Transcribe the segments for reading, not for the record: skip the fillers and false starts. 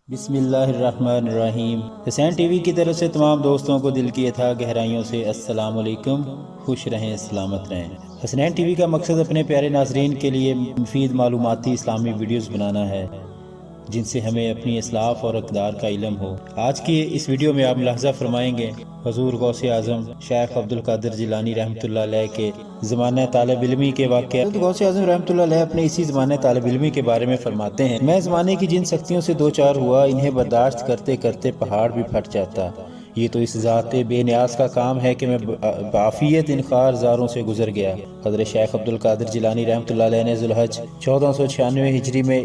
بسم اللہ الرحمن الرحیم۔ حسین ٹی وی کی طرف سے تمام دوستوں کو دل کی اتھاہ گہرائیوں سے السلام علیکم۔ خوش رہیں، سلامت رہیں۔ حسین ٹی وی کا مقصد اپنے پیارے ناظرین کے لیے مفید معلوماتی اسلامی ویڈیوز بنانا ہے جن سے ہمیں اپنی اصلاح اور اقدار کا علم ہو۔ آج کی اس ویڈیو میں آپ ملاحظہ فرمائیں گے حضور غوث اعظم شیخ عبدالقادر جیلانی رحمۃ اللہ علیہ کے زمانہ طالب علمی کے واقعہ۔ حضرت غوث اعظم رحمۃ اللہ علیہ اپنے اسی زمانہ طالب علمی کے بارے میں فرماتے ہیں، میں زمانے کی جن سختیوں سے دوچار ہوا انہیں برداشت کرتے کرتے پہاڑ بھی پھٹ جاتا۔ یہ تو اس ذات بے نیاز کا کام ہے کہ میں بعافیت ان خارزاروں سے گزر گیا۔ حضرت شیخ عبدالقادر جیلانی رحمۃ اللہ علیہ نے ذوالحج 1496 ہجری میں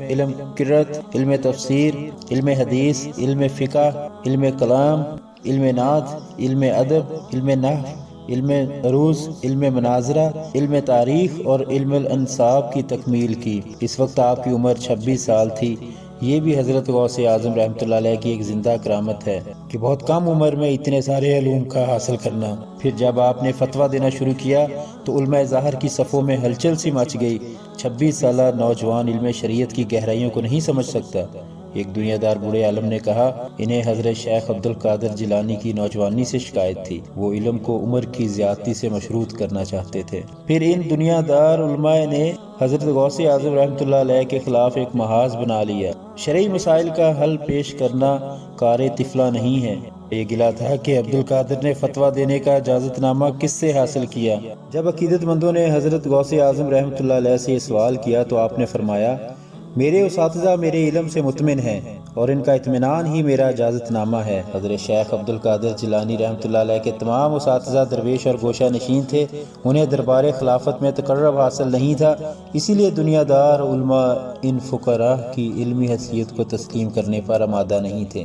علم قرات، علم تفسیر، علم حدیث، علم فقہ، علم کلام، علم نعت، علم ادب، علم نحو، علم عروض، علم مناظرہ، علم تاریخ اور علم الانصاب کی تکمیل کی۔ اس وقت آپ کی عمر 26 سال تھی۔ یہ بھی حضرت غوث اعظم رحمۃ اللہ علیہ کی ایک زندہ کرامت ہے کہ بہت کم عمر میں اتنے سارے علوم کا حاصل کرنا۔ پھر جب آپ نے فتویٰ دینا شروع کیا تو علماء ظاہر کی صفوں میں ہلچل سی مچ گئی۔ 26 سالہ نوجوان علم شریعت کی گہرائیوں کو نہیں سمجھ سکتا۔ ایک دنیا دار بوڑھے عالم نے کہا انہیں حضرت شیخ عبدالقادر جیلانی کی نوجوانی سے شکایت تھی، وہ علم کو عمر کی زیادتی سے مشروط کرنا چاہتے تھے۔ پھر ان دنیا دار علماء نے حضرت غوث اعظم رحمۃ اللہ علیہ کے خلاف ایک محاذ بنا لیا۔ شرعی مسائل کا حل پیش کرنا کار طفلہ نہیں ہے۔ یہ گلا تھا کہ عبدالقادر نے فتویٰ دینے کا اجازت نامہ کس سے حاصل کیا۔ جب عقیدت مندوں نے حضرت غوث اعظم رحمۃ اللہ علیہ سے یہ سوال کیا تو آپ نے فرمایا میرے اساتذہ میرے علم سے مطمئن ہیں اور ان کا اطمینان ہی میرا اجازت نامہ ہے۔ حضرت شیخ عبدالقادر جیلانی رحمۃ اللہ علیہ کے تمام اساتذہ درویش اور گوشہ نشین تھے، انہیں دربار خلافت میں تقرب حاصل نہیں تھا، اسی لیے دنیا دار علماء ان فقراء کی علمی حیثیت کو تسلیم کرنے پر آمادہ نہیں تھے۔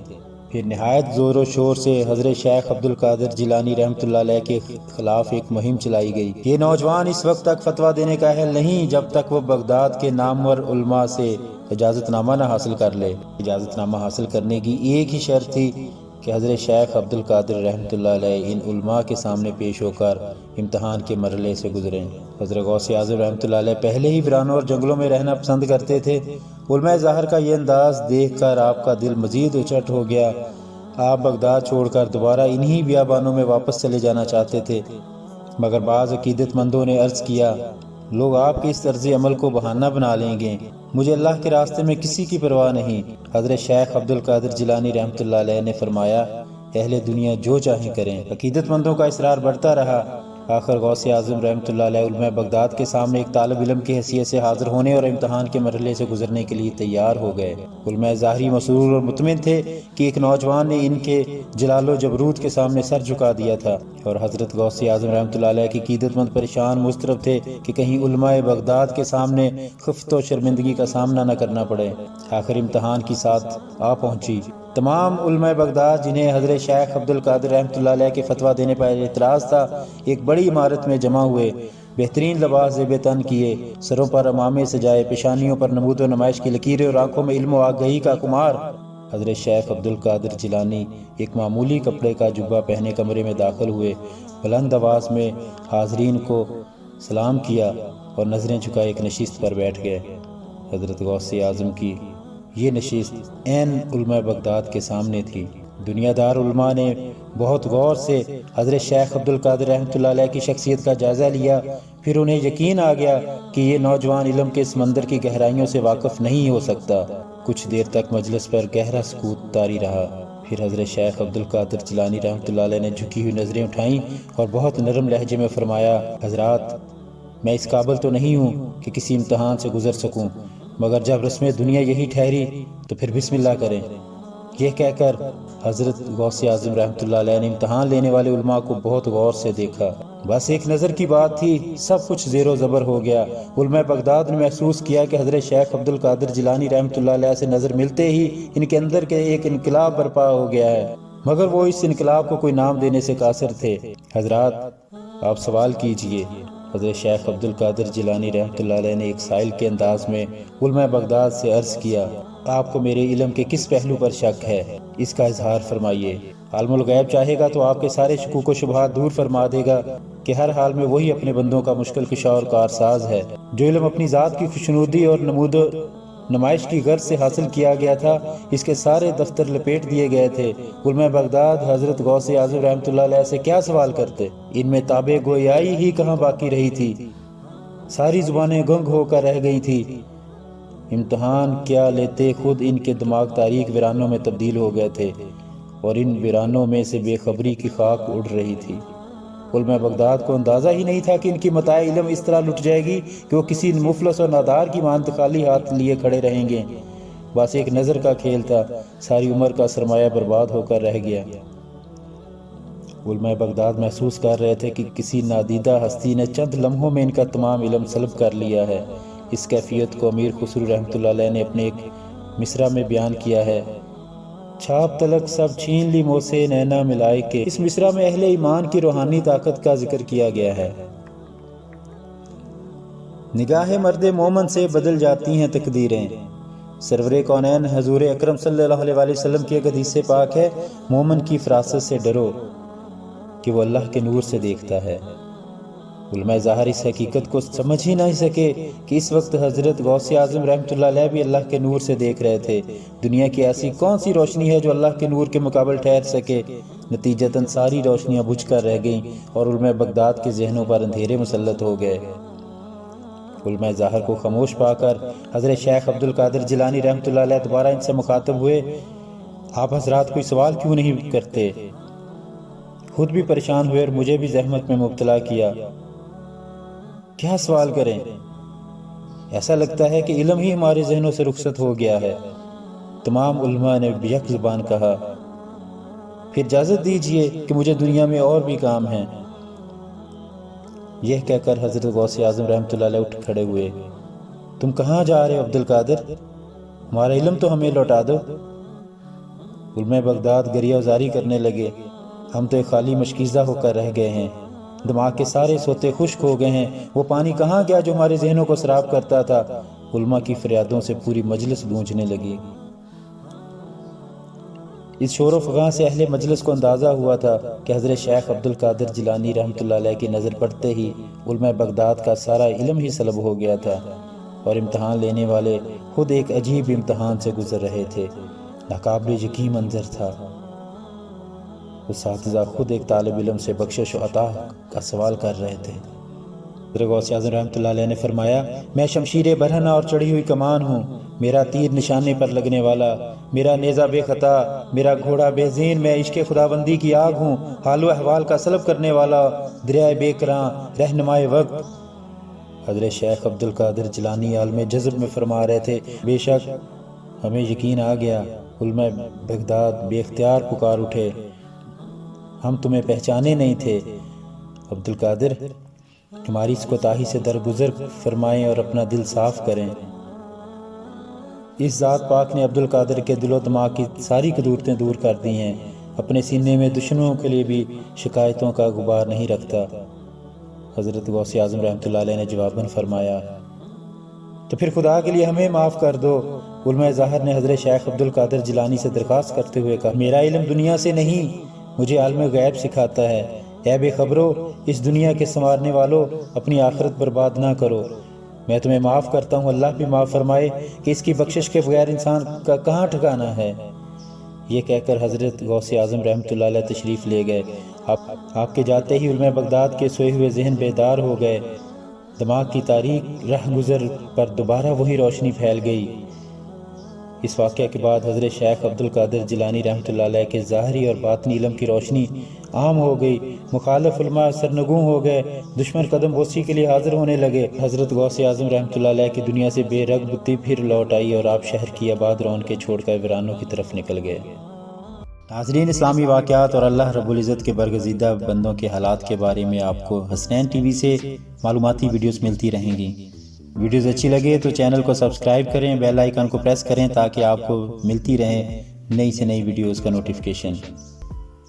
پھر نہایت زور و شور سے حضرت شیخ عبدالقادر جیلانی رحمۃ اللہ علیہ کے خلاف ایک مہم چلائی گئی۔ یہ نوجوان اس وقت تک فتویٰ دینے کا اہل نہیں جب تک وہ بغداد کے نامور علماء سے اجازت نامہ نہ حاصل کر لے۔ اجازت نامہ حاصل کرنے کی ایک ہی شرط تھی کہ حضرت شیخ عبدالقادر رحمۃ اللہ علیہ ان علماء کے سامنے پیش ہو کر امتحان کے مرحلے سے گزریں۔ حضرت غوث اعظم رحمۃ اللہ علیہ پہلے ہی ویرانوں اور جنگلوں میں رہنا پسند کرتے تھے۔ علماء ظاہر کا یہ انداز دیکھ کر آپ کا دل مزید اچٹ ہو گیا۔ آپ بغداد چھوڑ کر دوبارہ انہی بیابانوں میں واپس چلے جانا چاہتے تھے، مگر بعض عقیدت مندوں نے عرض کیا لوگ آپ کے اس طرز عمل کو بہانہ بنا لیں گے، مجھے اللہ کے راستے میں کسی کی پرواہ نہیں۔ حضرت شیخ عبدالقادر جیلانی رحمۃ اللہ علیہ نے فرمایا اہل دنیا جو چاہیں کریں۔ عقیدت مندوں کا اصرار بڑھتا رہا۔ آخر غوث اعظم رحمۃ اللہ علیہ علماء بغداد کے سامنے ایک طالب علم کی حیثیت سے حاضر ہونے اور امتحان کے مرحلے سے گزرنے کے لیے تیار ہو گئے۔ علماء ظاہری مسرور اور مطمئن تھے کہ ایک نوجوان نے ان کے جلال و جبروت کے سامنے سر جھکا دیا تھا، اور حضرت غوث اعظم رحمۃ اللہ علیہ کی عقیدت مند پریشان مضطرب تھے کہ کہیں علماء بغداد کے سامنے خفت و شرمندگی کا سامنا نہ کرنا پڑے۔ آخر امتحان کی ساعت آ پہنچی۔ تمام علماء بغداد جنہیں حضرت شیخ عبدالقادر رحمۃ اللہ علیہ کے فتویٰ دینے پر اعتراض تھا ایک بڑی عمارت میں جمع ہوئے۔ بہترین لباس زیب تن کیے، سروں پر عمامے سجائے، پیشانیوں پر نمود و نمائش کی لکیریں اور آنکھوں میں علم و آگہی کا خمار۔ حضرت شیخ عبدالقادر جیلانی ایک معمولی کپڑے کا جبہ پہنے کمرے میں داخل ہوئے، بلند آواز میں حاضرین کو سلام کیا اور نظریں جھکائے ایک نشست پر بیٹھ گئے۔ حضرت غوث اعظم کی یہ نشست عین علماء بغداد کے سامنے تھی۔ دنیا دار علماء نے بہت غور سے حضرت شیخ عبدالقادر رحمۃ اللہ علیہ کی شخصیت کا جائزہ لیا، پھر انہیں یقین آ گیا کہ یہ نوجوان علم کے سمندر کی گہرائیوں سے واقف نہیں ہو سکتا۔ کچھ دیر تک مجلس پر گہرا سکوت طاری رہا، پھر حضرت شیخ عبدالقادر جیلانی رحمۃ اللہ علیہ نے جھکی ہوئی نظریں اٹھائیں اور بہت نرم لہجے میں فرمایا حضرات میں اس قابل تو نہیں ہوں کہ کسی امتحان سے گزر سکوں، مگر جب رسم دنیا یہی ٹھہری تو پھر بسم اللہ کریں۔ یہ کہہ کر حضرت غوث اعظم رحمۃ اللہ علیہ نے امتحان لینے والے علماء کو بہت غور سے دیکھا۔ بس ایک نظر کی بات تھی، سب کچھ زیر و زبر ہو گیا۔ علماء بغداد نے محسوس کیا کہ حضرت شیخ عبدالقادر جیلانی رحمۃ اللہ علیہ سے نظر ملتے ہی ان کے اندر کے ایک انقلاب برپا ہو گیا ہے، مگر وہ اس انقلاب کو کوئی نام دینے سے قاصر تھے۔ حضرات آپ سوال کیجئے۔ حضرت شیخ عبدالقادر جیلانی رحمۃ اللہ علیہ نے ایک سائل کے انداز میں علماء بغداد سے عرض کیا آپ کو میرے علم کے کس پہلو پر شک ہے، اس کا اظہار فرمائیے۔ عالم الغیب چاہے گا تو آپ کے سارے شکوک و شبہات دور فرما دے گا کہ ہر حال میں وہی اپنے بندوں کا مشکل کشا اور کارساز ہے۔ جو علم اپنی ذات کی خوشنودی اور نمائش کی غرض سے حاصل کیا گیا تھا، اس کے سارے دفتر لپیٹ دیے گئے تھے۔ علماء بغداد حضرت غوث اعظم رحمۃ اللہ علیہ سے کیا سوال کرتے؟ ان میں تابع گویائی ہی کہاں باقی رہی تھی، ساری زبانیں گنگ ہو کر رہ گئی تھی۔ امتحان کیا لیتے، خود ان کے دماغ تاریک ویرانوں میں تبدیل ہو گئے تھے، اور ان ویرانوں میں سے بے خبری کی خاک اڑ رہی تھی۔ علماء بغداد کو اندازہ ہی نہیں تھا کہ ان کی متاع علم اس طرح لٹ جائے گی کہ وہ کسی مفلس اور نادار کی مانند خالی ہاتھ لیے کھڑے رہیں گے۔ بس ایک نظر کا کھیل تھا، ساری عمر کا سرمایہ برباد ہو کر رہ گیا۔ علماء بغداد محسوس کر رہے تھے کہ کسی نادیدہ ہستی نے چند لمحوں میں ان کا تمام علم سلب کر لیا ہے۔ اس کیفیت کو امیر خسرو رحمۃ اللہ علیہ نے اپنے ایک مصرع میں بیان کیا ہے: چھاپ تلک سب چھین لی مو سے نینا ملائے کے۔ اس مصرع میں اہل ایمان کی روحانی طاقت کا ذکر کیا گیا ہے۔ نگاہ مرد مومن سے بدل جاتی ہیں تقدیریں۔ سرور کونین حضور اکرم صلی اللہ علیہ وآلہ وسلم کی ایک حدیث پاک ہے: مومن کی فراست سے ڈرو کہ وہ اللہ کے نور سے دیکھتا ہے۔ علماء ظاہر اس حقیقت کو سمجھ ہی نہیں سکے کہ اس وقت حضرت غوث اعظم رحمۃ اللہ علیہ بھی اللہ کے نور سے دیکھ رہے تھے۔ دنیا کی ایسی کون سی روشنی ہے جو اللہ کے نور کے مقابل ٹھہر سکے؟ نتیجتاً ساری روشنیاں بجھ کر رہ گئیں اور علماء بغداد کے ذہنوں پر اندھیرے مسلط ہو گئے۔ علماء ظاہر کو خاموش پا کر حضرت شیخ عبد القادر جیلانی رحمۃ اللہ علیہ دوبارہ ان سے مخاطب ہوئے: آپ حضرات کوئی سوال کیوں نہیں کرتے؟ خود بھی پریشان ہوئے اور مجھے بھی زحمت میں مبتلا کیا۔ کیا سوال کریں؟ ایسا لگتا ہے کہ علم ہی ہمارے ذہنوں سے رخصت ہو گیا ہے۔ تمام علماء نے یک زبان کہا: پھر اجازت دیجئے کہ مجھے دنیا میں اور بھی کام ہیں۔ یہ کہہ کر حضرت غوث اعظم رحمۃ اللہ علیہ اٹھ کھڑے ہوئے۔ تم کہاں جا رہے ہو عبد القادر؟ ہمارا علم تو ہمیں لوٹا دو۔ علماء بغداد گریہ وزاری کرنے لگے: ہم تو ایک خالی مشکیزہ ہو کر رہ گئے ہیں، دماغ کے سارے سوتے خشک ہو گئے ہیں۔ وہ پانی کہاں گیا جو ہمارے ذہنوں کو سراب کرتا تھا؟ علماء کی فریادوں سے پوری مجلس گونجنے لگی۔ اس شور و فغاں سے اہل مجلس کو اندازہ ہوا تھا کہ حضرت شیخ عبد القادر جیلانی رحمۃ اللہ علیہ کی نظر پڑتے ہی علماء بغداد کا سارا علم ہی سلب ہو گیا تھا، اور امتحان لینے والے خود ایک عجیب امتحان سے گزر رہے تھے۔ ناقابل یقین منظر تھا۔ اساتذہ خود ایک طالب علم سے بخشش و عطا کا سوال کر رہے تھے۔ حضرت غوث اعظم رحمۃ اللہ علیہ نے فرمایا: میں شمشیر برہنہ اور چڑھی ہوئی کمان ہوں، میرا تیر نشانے پر لگنے والا، میرا نیزہ بے خطا، میرا گھوڑا بے زین، میں عشق خداوندی کی آگ ہوں، حال و احوال کا سلب کرنے والا، دریائے بے کراں، رہنمائے وقت۔ حضرت شیخ عبد القادر جیلانی عالم جذب میں فرما رہے تھے: بے شک ہمیں یقین آ گیا۔ علماء بغداد بے اختیار پکار اٹھے: ہم تمہیں پہچانے نہیں تھے۔ عبد القادر، ہماری اس کوتاہی سے درگزر فرمائیں اور اپنا دل صاف کریں۔ اس ذات پاک نے عبد القادر کے دل و دماغ کی ساری قدورتیں دور کر دی ہیں، اپنے سینے میں دشمنوں کے لیے بھی شکایتوں کا غبار نہیں رکھتا۔ حضرت غوث اعظم رحمۃ اللہ علیہ نے جواباً فرمایا: تو پھر خدا کے لیے ہمیں معاف کر دو۔ علماء ظاہر نے حضرت شیخ عبد القادر جیلانی سے درخواست کرتے ہوئے کہا: میرا علم دنیا سے نہیں، مجھے عالم غیب سکھاتا ہے۔ اے بے خبرو، اس دنیا کے سنوارنے والو، اپنی آخرت برباد نہ کرو۔ میں تمہیں معاف کرتا ہوں، اللہ بھی معاف فرمائے کہ اس کی بخشش کے بغیر انسان کا کہاں ٹھکانہ ہے۔ یہ کہہ کر حضرت غوث اعظم رحمۃ اللہ علیہ تشریف لے گئے۔ آپ کے جاتے ہی علماء بغداد کے سوئے ہوئے ذہن بیدار ہو گئے۔ دماغ کی تاریک رہ گزر پر دوبارہ وہی روشنی پھیل گئی۔ اس واقعہ کے بعد حضرت شیخ عبد القادر جیلانی رحمۃ اللہ علیہ کے ظاہری اور باطنی علم کی روشنی عام ہو گئی۔ مخالف علماء سرنگوں ہو گئے، دشمن قدم بوسی کے لیے حاضر ہونے لگے۔ حضرت غوث اعظم رحمۃ اللہ علیہ کی دنیا سے بے رغبتی پھر لوٹ آئی اور آپ شہر کی آباد رونقیں چھوڑ کر ویرانوں کی طرف نکل گئے۔ ناظرین، اسلامی واقعات اور اللہ رب العزت کے برگزیدہ بندوں کے حالات کے بارے میں آپ کو حسنین ٹی وی سے معلوماتی ویڈیوز ملتی رہیں گی۔ ویڈیوز اچھی لگے تو چینل کو سبسکرائب کریں، بیل آئیکن کو پریس کریں تاکہ آپ کو ملتی رہیں نئی سے نئی ویڈیوز کا نوٹیفیکیشن۔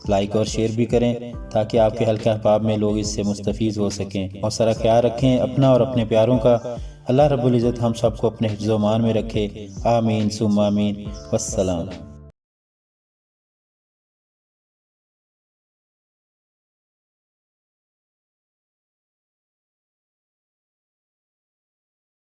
لائک اور شیئر بھی کریں تاکہ آپ کے حلقہ احباب میں لوگ اس سے مستفید ہو سکیں۔ اور سارا خیال رکھیں اپنا اور اپنے پیاروں کا۔ اللہ رب العزت ہم سب کو اپنے حفظ و امان میں رکھے۔ آمین ثم آمین۔ والسلام۔